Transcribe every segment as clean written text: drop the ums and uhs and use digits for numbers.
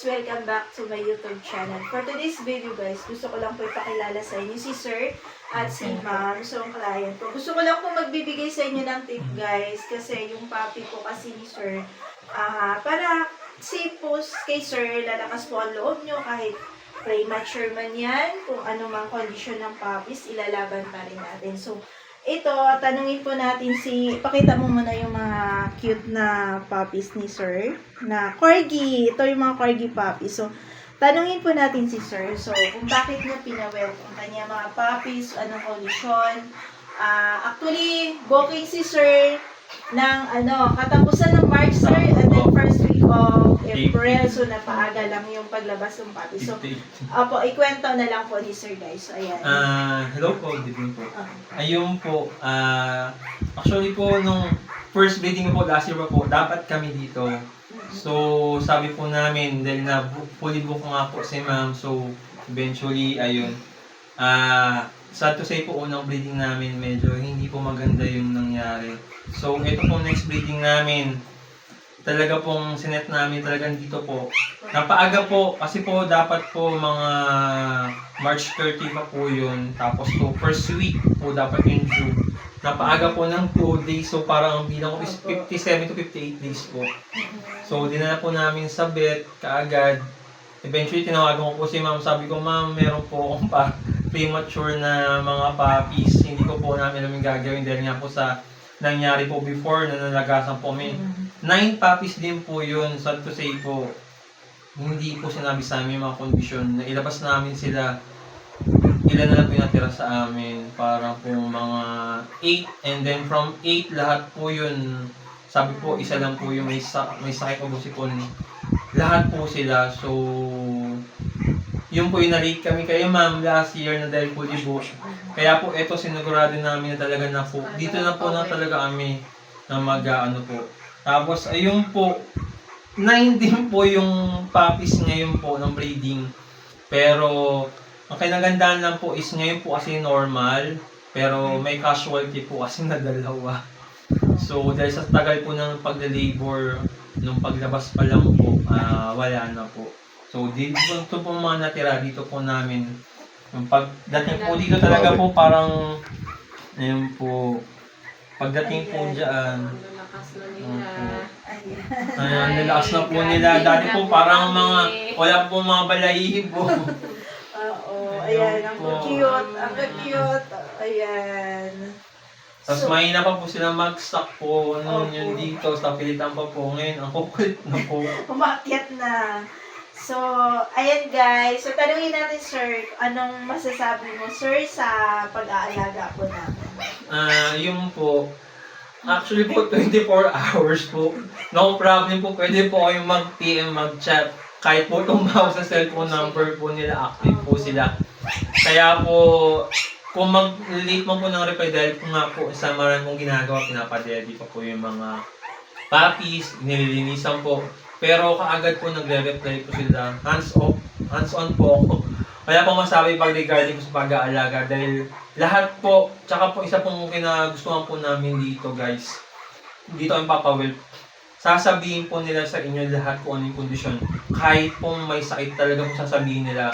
guys! Welcome back to my YouTube channel. For today's video guys, gusto ko lang po ipakilala sa inyo si Sir at si Ma'am. So, ang client ko. Gusto ko lang po magbibigay sa inyo ng tip guys kasi yung puppy po kasi ni Sir para safe po kay Sir, lalakas po ang loob nyo kahit premature man yan, kung ano mang kondisyon ng puppies, ilalaban pa rin natin. So, ito, tanungin po natin pakita mo muna yung mga cute na puppies ni Sir, na corgi. Ito yung mga corgi puppies. So, tanungin po natin si Sir. So, kung bakit niya pinawelcome kanya mga puppies, anong kondisyon. Actually, booking si Sir ng katapusan ng March, Sir, and then first week of April. So, napaaga lang yung paglabas ng puppies. So, ikwento na lang po ni Sir, guys. So, ayan. Hello po, good evening po. Ayun po, actually po, nung first breeding po last year po, dapat kami dito. So, sabi po namin, dahil na fully book nga po si ma'am, so, eventually, ayun. Sad to say po, unang breeding namin, medyo hindi po maganda yung nangyari. So, ito po next breeding namin, talaga pong sinet namin talagang dito po. Napaaga po, kasi po dapat po mga March 30 pa po yun. Tapos po, first week po dapat yung due. Napaaga po ng 2 days, so parang ang bilang ko is 57 to 58 days po. So, dinala po namin sa vet, kaagad. Eventually, tinawagan ko po si ma'am. Sabi ko, ma'am, meron po akong premature na mga puppies. Hindi ko po namin alam yung gagawin dahil nga po sa nangyari po before na nalagasan po kami. 9 puppies din po yun. Sad to say po, hindi po sinabi sa amin mga kondisyon na ilabas namin sila. Ilan na lang po yung natira sa amin. Parang po mga 8. And then from 8 lahat po yun. Sabi po, isa lang po yung may sakit o busipon. Lahat po sila. So, yun po yung na-rate kami kayo ma'am last year na dahil fully booked. Kaya po ito sinigurado namin na talaga na po. Dito na po na talaga kami na po. Tapos ayun po, 9 din po yung puppies ngayon po ng breeding. Pero ang kinagandaan lang po is ngayon po kasi normal. Pero may casualty po kasi na dalawa. So dahil sa tagal po ng pagla-labor, nung paglabas pa lang po, wala na po. So, dito po mga natira, dito po namin. Yung pagdating po dito talaga po parang, ayun po, pagdating po dyan. Ayan, nilakas na po nila. Dati po parang wala po mga balahibo. Oo, ayan, ang cute, ang cute. Ayan. Tapos mahina pa po sila mag-stock po. Yun dito, sa pilitan pa po. Ngayon, ang kukulit na po. Umakyat na. So, ayan guys. So, tanungin natin, Sir, anong masasabi mo, Sir, sa pag-aalaga po namin? Yung po, actually po, 24 hours po. No problem po, pwede po kayong mag-PM, mag-chat. Kahit po tumawag sa cellphone number po nila, active po sila. Kaya po, kung mag-late mo po ng reply, dahil po nga po, sa marami kong ginagawa, pinapadedi pa po yung mga puppies, nililinisan po. Pero kaagad po nagre-reply po sila. Hands-on po ako. Kaya po masabi pag regarding po sa pag-aalaga dahil lahat po, tsaka po isa pong kinagustuhan po namin dito guys. Dito ang papawil. Sasabihin po nila sa inyo lahat po ano yung kondisyon. Kahit po may sakit talaga po sasabihin nila.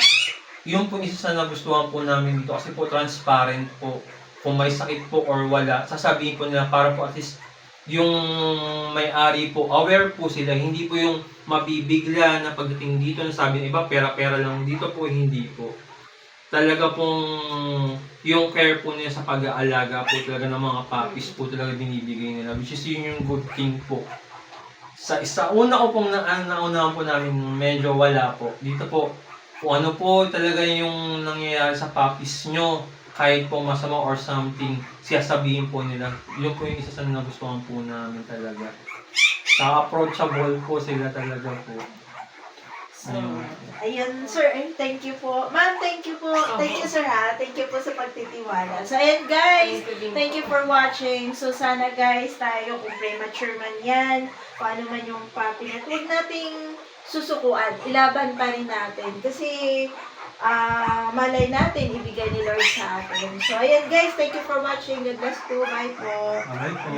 Yun po isa sa nagustuhan po namin dito kasi po transparent po. Kung may sakit po or wala, sasabihin po nila para po at least yung may-ari po, aware po sila, hindi po yung mabibigla na pagdating dito na sabi ng iba, pera-pera lang dito po, hindi po. Talaga pong yung care po nila sa pag-aalaga po talaga ng mga puppies po talaga binibigay nila, which is yun yung good thing po. Sa una ko pong naunahan po namin, medyo wala po. Dito po, kung ano po talaga yung nangyayari sa puppies nyo, kahit po masama or something, sasabihin po nila. Yun po yung isa sa nagustuhan po namin talaga. Approachable po sila talaga po. So, ayun, Sir, thank you po. Ma'am, thank you po. Thank you, Sir, ha. Thank you po sa pagtitiwala. So, ayun, guys. Thank you for watching. So, sana, guys, tayo, kung premature man yan, paano man yung puppy na, huwag nating susukuan. Ilaban pa rin natin. Kasi, malay natin, ibigay ni Lord sa atin. So, ayan guys, thank you for watching. God bless po. Bye po. Bye po.